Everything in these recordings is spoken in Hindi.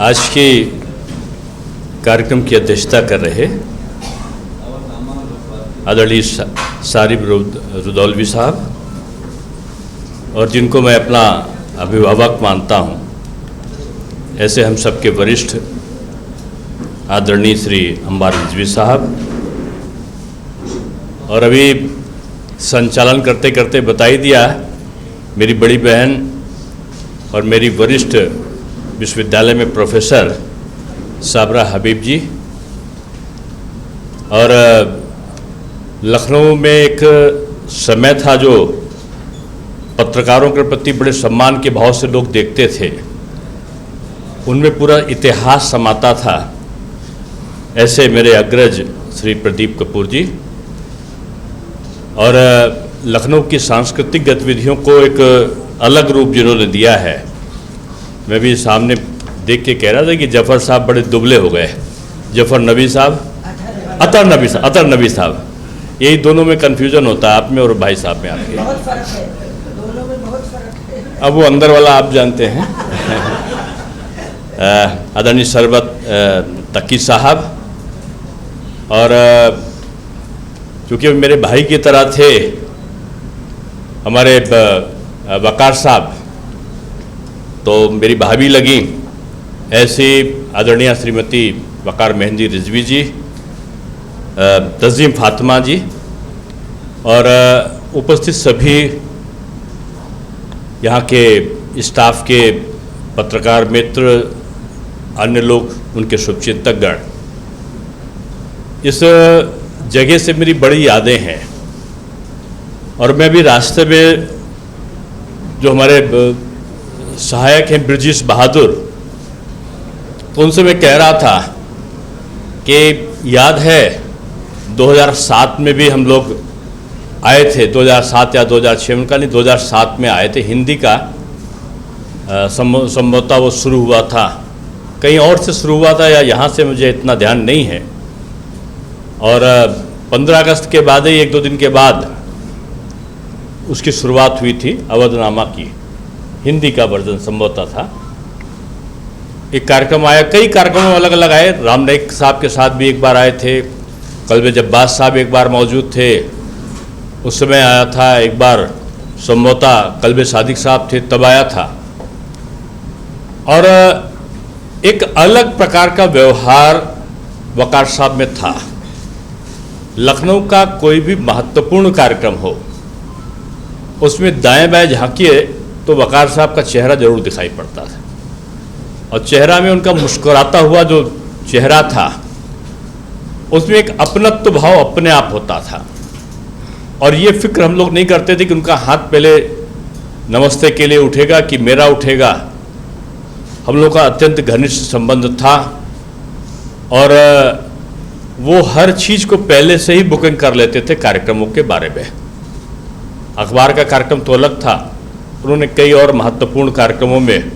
आज के कार्यक्रम की अध्यक्षता कर रहे आदरणीय सारिब रुदौलवी साहब, और जिनको मैं अपना अभिभावक मानता हूं, ऐसे हम सबके वरिष्ठ आदरणीय श्री अंबार रिजवी साहब, और अभी संचालन करते करते बता ही दिया मेरी बड़ी बहन और मेरी वरिष्ठ विश्वविद्यालय में प्रोफेसर साबरा हबीब जी। और लखनऊ में एक समय था जो पत्रकारों के प्रति बड़े सम्मान के भाव से लोग देखते थे, उनमें पूरा इतिहास समाता था। ऐसे मेरे अग्रज श्री प्रदीप कपूर जी, और लखनऊ की सांस्कृतिक गतिविधियों को एक अलग रूप जिन्होंने दिया है। मैं भी सामने देख के कह रहा था कि जफ़र साहब बड़े दुबले हो गए, जफ़र नबी साहब, अतर नबी साहब, यही दोनों में कन्फ्यूजन होता है आप में और भाई साहब में आपके। बहुत फर्क है, दोनों में बहुत फर्क है। अब वो अंदर वाला आप जानते हैं। आदरणीय सरबत तकी साहब, और चूँकि मेरे भाई की तरह थे हमारे वकार साहब, तो मेरी भाभी लगी। ऐसे आदरणीय श्रीमती वकार मेहंदी रिजवी जी, तज़ीम फातिमा जी, और उपस्थित सभी यहाँ के स्टाफ के पत्रकार मित्र, अन्य लोग, उनके शुभचिंतकगण। इस जगह से मेरी बड़ी यादें हैं, और मैं भी रास्ते में जो हमारे सहायक हैं ब्रिजेश बहादुर, तो उनसे मैं कह रहा था कि याद है 2007 में भी हम लोग आए थे, 2007 या 2006 में, का नहीं 2007 में आए थे। हिंदी का संभवतः वो शुरू हुआ था, कहीं और से शुरू हुआ था या यहाँ से, मुझे इतना ध्यान नहीं है। और 15 अगस्त के बाद ही 1-2 दिन के बाद उसकी शुरुआत हुई थी, अवधनामा की हिंदी का वर्जन संभवतः था। एक कार्यक्रम आया, कई कार्यक्रम अलग अलग आए। राम नाईक साहब के साथ भी एक बार आए थे, कल्बे जब्बास साहब एक बार मौजूद थे, उस समय आया था। एक बार संभवतः कल्बे सादिक साहब थे, तब आया था। और एक अलग प्रकार का व्यवहार वकार साहब में था। लखनऊ का कोई भी महत्वपूर्ण कार्यक्रम हो, उसमें दाएं बाएं झांकिए तो वकार साहब का चेहरा जरूर दिखाई पड़ता था, और चेहरा में उनका मुस्कुराता हुआ जो चेहरा था, उसमें एक अपनत्व भाव अपने आप होता था। और ये फिक्र हम लोग नहीं करते थे कि उनका हाथ पहले नमस्ते के लिए उठेगा कि मेरा उठेगा। हम लोग का अत्यंत घनिष्ठ संबंध था, और वो हर चीज़ को पहले से ही बुकिंग कर लेते थे कार्यक्रमों के बारे में। अखबार का कार्यक्रम तो अलग था, उन्होंने कई और महत्वपूर्ण कार्यक्रमों में,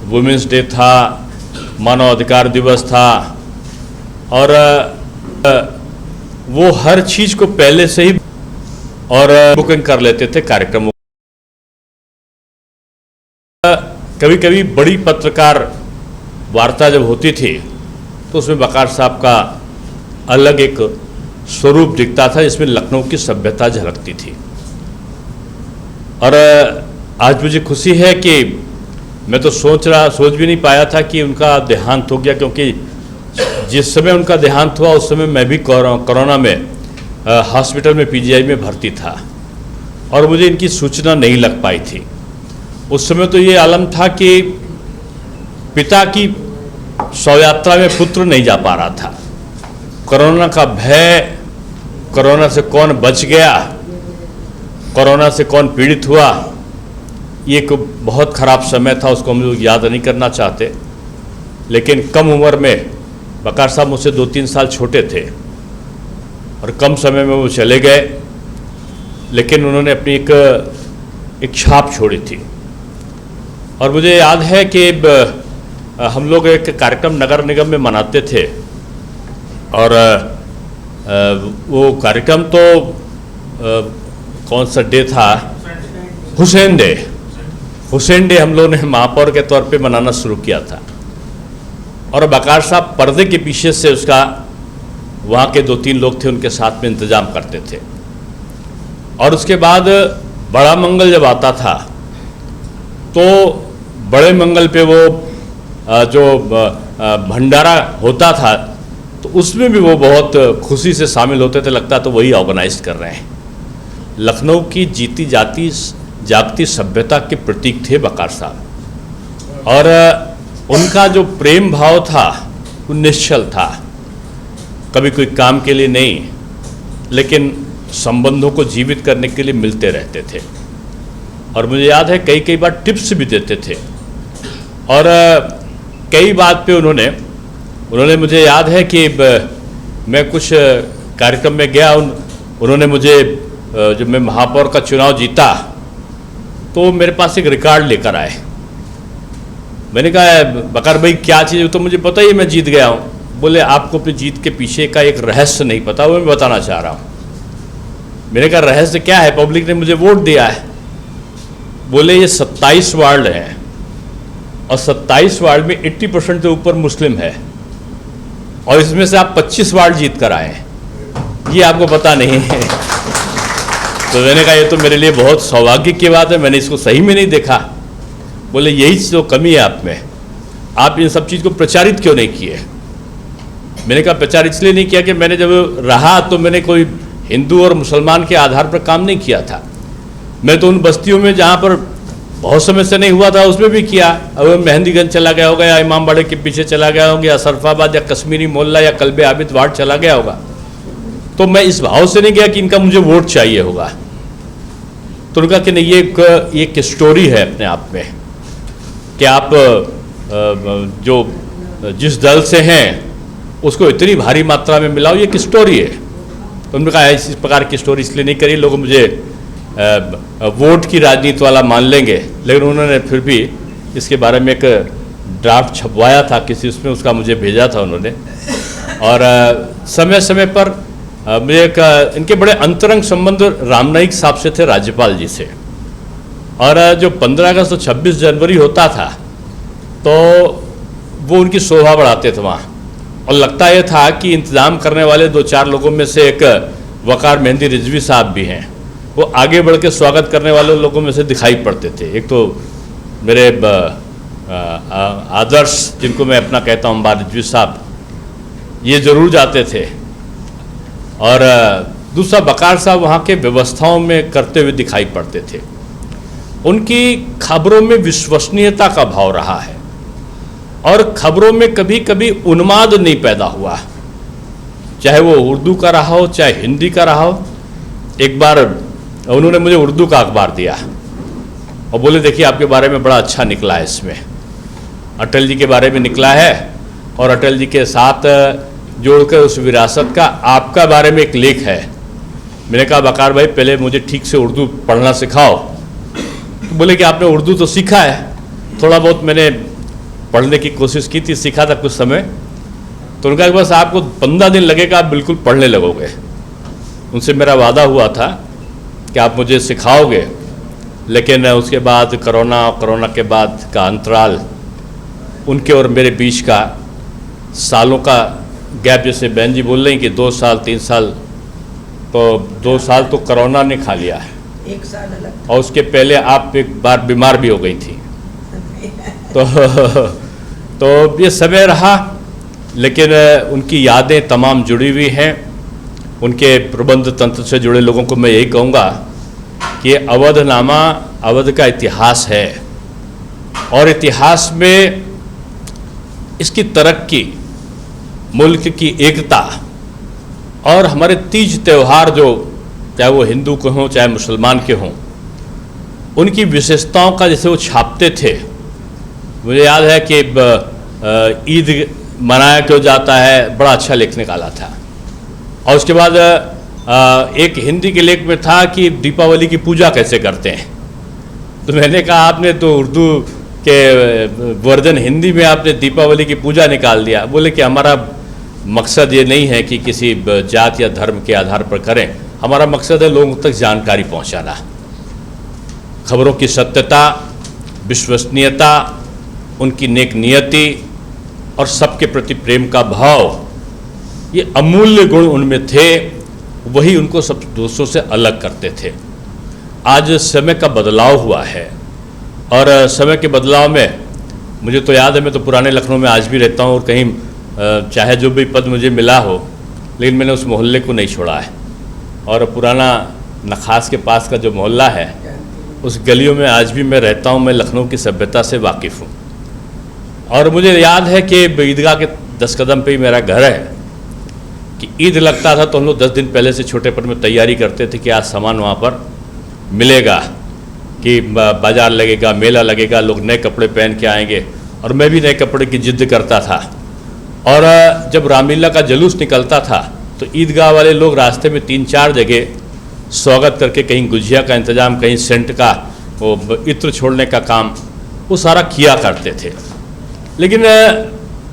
वुमेंस डे था, मानव अधिकार दिवस था, और वो हर चीज़ को पहले से ही और बुकिंग कर लेते थे कार्यक्रमों। कभी कभी बड़ी पत्रकार वार्ता जब होती थी तो उसमें वकार साहब का अलग एक स्वरूप दिखता था, जिसमें लखनऊ की सभ्यता झलकती थी। और आज मुझे खुशी है कि मैं तो सोच भी नहीं पाया था कि उनका देहांत हो गया, क्योंकि जिस समय उनका देहांत हुआ उस समय मैं भी कोरोना में हॉस्पिटल में पीजीआई में भर्ती था, और मुझे इनकी सूचना नहीं लग पाई थी। उस समय तो ये आलम था कि पिता की शवयात्रा में पुत्र नहीं जा पा रहा था। कोरोना का भय, कोरोना से कौन बच गया, कोरोना से कौन पीड़ित हुआ, ये एक बहुत ख़राब समय था, उसको हम लोग याद नहीं करना चाहते। लेकिन कम उम्र में वक़ार साहब मुझसे 2-3 साल छोटे थे और कम समय में वो चले गए, लेकिन उन्होंने अपनी एक छाप छोड़ी थी। और मुझे याद है कि हम लोग एक कार्यक्रम नगर निगम में मनाते थे और वो कार्यक्रम तो कौन सा डे था, हुसैन डे हम लोगों ने महापौर के तौर पे मनाना शुरू किया था। और वक़ार साहब पर्दे के पीछे से उसका, वहाँ के 2-3 लोग थे उनके साथ में इंतज़ाम करते थे। और उसके बाद बड़ा मंगल जब आता था तो बड़े मंगल पे वो जो भंडारा होता था तो उसमें भी वो बहुत खुशी से शामिल होते थे, लगता तो वही ऑर्गेनाइज कर रहे हैं। लखनऊ की जीती जागती सभ्यता के प्रतीक थे वक़ार साहब, और उनका जो प्रेम भाव था वो निश्चल था, कभी कोई काम के लिए नहीं लेकिन संबंधों को जीवित करने के लिए मिलते रहते थे। और मुझे याद है कई बार टिप्स भी देते थे। और कई बात पे उन्होंने मुझे याद है कि मैं कुछ कार्यक्रम में गया, उन्होंने मुझे जब मैं महापौर का चुनाव जीता तो मेरे पास एक रिकॉर्ड लेकर आए। मैंने कहा वक़ार भाई क्या चीज़ है? तो मुझे पता ही मैं जीत गया हूँ। बोले आपको अपनी जीत के पीछे का एक रहस्य नहीं पता, वो मैं बताना चाह रहा हूँ। मैंने कहा रहस्य क्या है? पब्लिक ने मुझे वोट दिया है। बोले ये 27 वार्ड हैं और 27 वार्ड में 80% से ऊपर मुस्लिम है और इसमें से आप 25 वार्ड जीत कर आए हैं, ये आपको पता नहीं है। तो मैंने कहा ये तो मेरे लिए बहुत सौभाग्य की बात है, मैंने इसको सही में नहीं देखा। बोले यही तो कमी है आप में, आप इन सब चीज़ को प्रचारित क्यों नहीं किए? मैंने कहा प्रचार इसलिए नहीं किया कि मैंने जब रहा तो मैंने कोई हिंदू और मुसलमान के आधार पर काम नहीं किया था। मैं तो उन बस्तियों में जहाँ पर बहुत समय से नहीं हुआ था उसमें भी किया। अब मेहंदीगंज चला गया होगा या इमामबाड़े के पीछे चला गया होगा या सरफाबाद या कश्मीरी मोहल्ला या कल्बे आबिद वार्ड चला गया होगा। तो मैं इस भाव से नहीं गया कि इनका मुझे वोट चाहिए होगा। तो उनका कि नहीं, ये एक स्टोरी है अपने आप में कि आप जो जिस दल से हैं उसको इतनी भारी मात्रा में मिलाओ, ये एक स्टोरी है। तो उन्होंने कहा इस प्रकार की स्टोरी इसलिए नहीं करी, लोग मुझे वोट की राजनीति वाला मान लेंगे। लेकिन उन्होंने फिर भी इसके बारे में एक ड्राफ्ट छपवाया था किसी, उसमें उसका मुझे भेजा था उन्होंने। और समय समय पर मुझे इनके बड़े अंतरंग संबंध राम नाईक साहब से थे, राज्यपाल जी से। और जो 15 अगस्त और 26 जनवरी होता था तो वो उनकी शोभा बढ़ाते थे वहाँ। और लगता ये था कि इंतज़ाम करने वाले 2-4 लोगों में से एक वक़ार मेहंदी रिजवी साहब भी हैं, वो आगे बढ़ के स्वागत करने वाले लोगों में से दिखाई पड़ते थे। एक तो मेरे आदर्श, जिनको मैं अपना कहता हूँ अम्बार रिजवी साहब, ये ज़रूर जाते थे। और दूसरा वक़ार साहब वहाँ के व्यवस्थाओं में करते हुए दिखाई पड़ते थे। उनकी खबरों में विश्वसनीयता का भाव रहा है और खबरों में कभी कभी उन्माद नहीं पैदा हुआ, चाहे वो उर्दू का रहा हो चाहे हिंदी का रहा हो। एक बार उन्होंने मुझे उर्दू का अखबार दिया और बोले देखिए आपके बारे में बड़ा अच्छा निकला है, इसमें अटल जी के बारे में निकला है और अटल जी के साथ जोड़कर उस विरासत का आपका बारे में एक लेख है। मैंने कहा वक़ार भाई पहले मुझे ठीक से उर्दू पढ़ना सिखाओ। तो बोले कि आपने उर्दू तो सीखा है, थोड़ा बहुत मैंने पढ़ने की कोशिश की थी, सीखा था कुछ समय। तो उनका बस आपको 15 दिन लगेगा, आप बिल्कुल पढ़ने लगोगे। उनसे मेरा वादा हुआ था कि आप मुझे सिखाओगे। लेकिन उसके बाद कोरोना के बाद का अंतराल, उनके और मेरे बीच का सालों का गैप, जैसे बहन जी बोल रही कि 2 साल 3 साल, तो 2 साल तो कोरोना ने खा लिया है। 1 साल अलग। और उसके पहले आप एक बार बीमार भी हो गई थी। तो ये समय रहा, लेकिन उनकी यादें तमाम जुड़ी हुई हैं। उनके प्रबंध तंत्र से जुड़े लोगों को मैं यही कहूँगा कि अवधनामा अवध का इतिहास है और इतिहास में इसकी तरक्की, मुल्क की एकता और हमारे तीज त्यौहार, जो चाहे वो हिंदू के हों चाहे मुसलमान के हों, उनकी विशेषताओं का जैसे वो छापते थे। मुझे याद है कि ईद मनाया क्यों जाता है, बड़ा अच्छा लेख निकाला था। और उसके बाद एक हिंदी के लेख में था कि दीपावली की पूजा कैसे करते हैं। तो मैंने कहा आपने तो उर्दू के वर्जन हिंदी में आपने दीपावली की पूजा निकाल दिया। बोले कि हमारा मकसद ये नहीं है कि किसी जात या धर्म के आधार पर करें, हमारा मकसद है लोगों तक जानकारी पहुंचाना, खबरों की सत्यता, विश्वसनीयता, उनकी नेक नियति और सबके प्रति प्रेम का भाव, ये अमूल्य गुण उनमें थे, वही उनको सब दूसरों से अलग करते थे। आज समय का बदलाव हुआ है और समय के बदलाव में मुझे तो याद है, मैं तो पुराने लखनऊ में आज भी रहता हूँ और कहीं चाहे जो भी पद मुझे मिला हो, लेकिन मैंने उस मोहल्ले को नहीं छोड़ा है। और पुराना नखास के पास का जो मोहल्ला है, उस गलियों में आज भी मैं रहता हूँ। मैं लखनऊ की सभ्यता से वाकिफ़ हूँ और मुझे याद है कि ईदगाह के 10 कदम पे ही मेरा घर है कि ईद लगता था तो हम लोग 10 दिन पहले से छोटेपन में तैयारी करते थे कि आज सामान वहाँ पर मिलेगा, कि बाज़ार लगेगा, मेला लगेगा, लोग नए कपड़े पहन के आएंगे। और मैं भी नए कपड़े की जिद्द करता था। और जब रामलीला का जुलूस निकलता था तो ईदगाह वाले लोग रास्ते में 3-4 जगह स्वागत करके कहीं गुजिया का इंतज़ाम, कहीं सेंट का वो इत्र छोड़ने का काम, वो सारा किया करते थे। लेकिन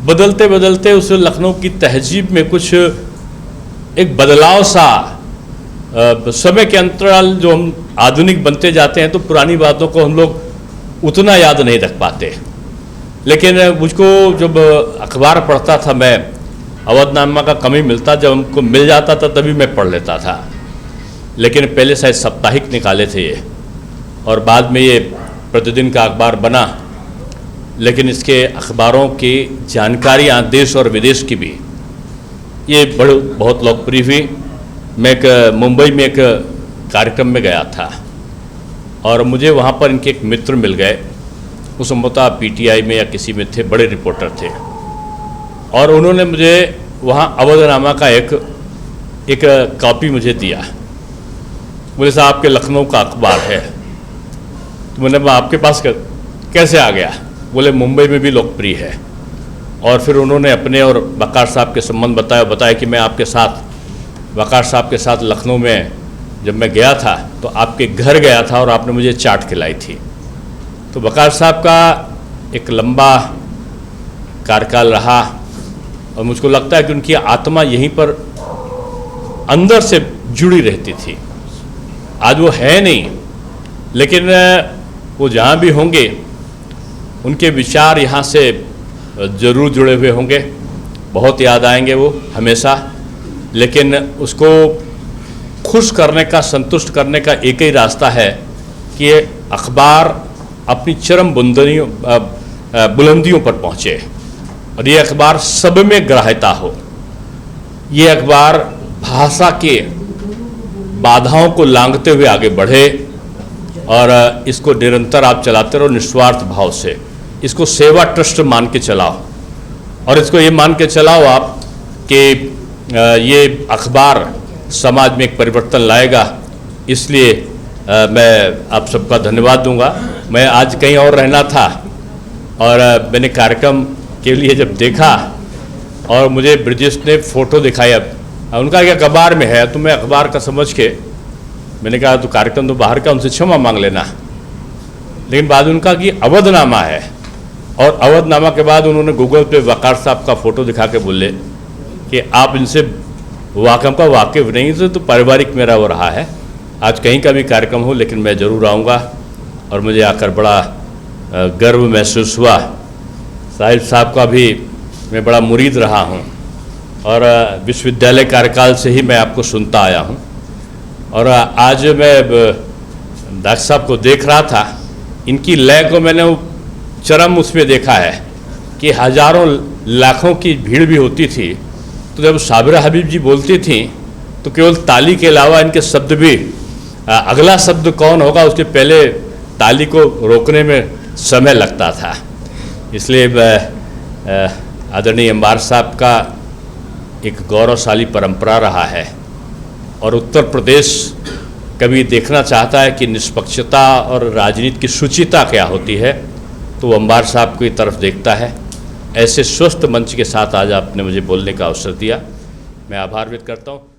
बदलते बदलते उस लखनऊ की तहजीब में कुछ एक बदलाव सा, समय के अंतराल जो हम आधुनिक बनते जाते हैं तो पुरानी बातों को हम लोग उतना याद नहीं रख पाते। लेकिन मुझको जब अखबार पढ़ता था मैं, अवधनामा का कम ही मिलता, जब हमको मिल जाता था तभी मैं पढ़ लेता था। लेकिन पहले शायद साप्ताहिक निकाले थे ये, और बाद में ये प्रतिदिन का अखबार बना। लेकिन इसके अखबारों की जानकारियाँ देश और विदेश की भी ये बहुत लोकप्रिय हुई। मैं एक मुंबई में एक कार्यक्रम में गया था और मुझे वहाँ पर इनके एक मित्र मिल गए, उस संभवतः पीटीआई में या किसी में थे, बड़े रिपोर्टर थे। और उन्होंने मुझे वहाँ अवधनामा का एक कॉपी मुझे दिया। बोले साहब आपके लखनऊ का अखबार है। तो मैंने आपके पास कैसे आ गया? बोले मुंबई में भी लोकप्रिय है। और फिर उन्होंने अपने और वक़ार साहब के संबंध बताया कि मैं आपके साथ, वक़ार साहब के साथ लखनऊ में जब मैं गया था तो आपके घर गया था और आपने मुझे चाट खिलाई थी। तो वक़ार साहब का एक लंबा कार्यकाल रहा और मुझको लगता है कि उनकी आत्मा यहीं पर अंदर से जुड़ी रहती थी। आज वो है नहीं, लेकिन वो जहाँ भी होंगे उनके विचार यहाँ से ज़रूर जुड़े हुए होंगे, बहुत याद आएंगे वो हमेशा। लेकिन उसको खुश करने का, संतुष्ट करने का एक ही रास्ता है कि ये अखबार अपनी चरम बुलंदियों पर पहुँचे और ये अखबार सब में ग्राह्यता हो। ये अखबार भाषा के बाधाओं को लांघते हुए आगे बढ़े और इसको निरंतर आप चलाते रहो निस्वार्थ भाव से। इसको सेवा ट्रस्ट मान के चलाओ और इसको ये मान के चलाओ आप कि ये अखबार समाज में एक परिवर्तन लाएगा। इसलिए मैं आप सबका धन्यवाद दूंगा। मैं आज कहीं और रहना था और मैंने कार्यक्रम के लिए जब देखा और मुझे ब्रिजेश ने फ़ोटो दिखाया, उनका क्या अखबार में है, तो मैं अखबार का समझ के मैंने कहा तो कार्यक्रम तो बाहर का, उनसे क्षमा मांग लेना। लेकिन बाद उनका कि अवधनामा है, और अवधनामा के बाद उन्होंने गूगल पे वक़ार साहब का फ़ोटो दिखा के बोले कि आप इनसे वाकिफ़ नहीं थे, तो पारिवारिक मेरा वो रहा है। आज कहीं का भी कार्यक्रम हो लेकिन मैं ज़रूर आऊँगा और मुझे आकर बड़ा गर्व महसूस हुआ। साहिब साहब का भी मैं बड़ा मुरीद रहा हूँ और विश्वविद्यालय कार्यकाल से ही मैं आपको सुनता आया हूँ। और आज मैं डॉक्टर साहब को देख रहा था, इनकी लय को मैंने चरम उसमें देखा है कि हज़ारों लाखों की भीड़ भी होती थी, तो जब साबिरा हबीब जी बोलती थी तो केवल ताली के अलावा इनके शब्द भी, अगला शब्द कौन होगा उसके पहले ताली को रोकने में समय लगता था। इसलिए आदरणीय अंबार साहब का एक गौरवशाली परंपरा रहा है और उत्तर प्रदेश कभी देखना चाहता है कि निष्पक्षता और राजनीति की शुचिता क्या होती है, तो अंबार साहब की तरफ देखता है। ऐसे स्वस्थ मंच के साथ आज आपने मुझे बोलने का अवसर दिया। मैं आभार व्यक्त करता हूँ।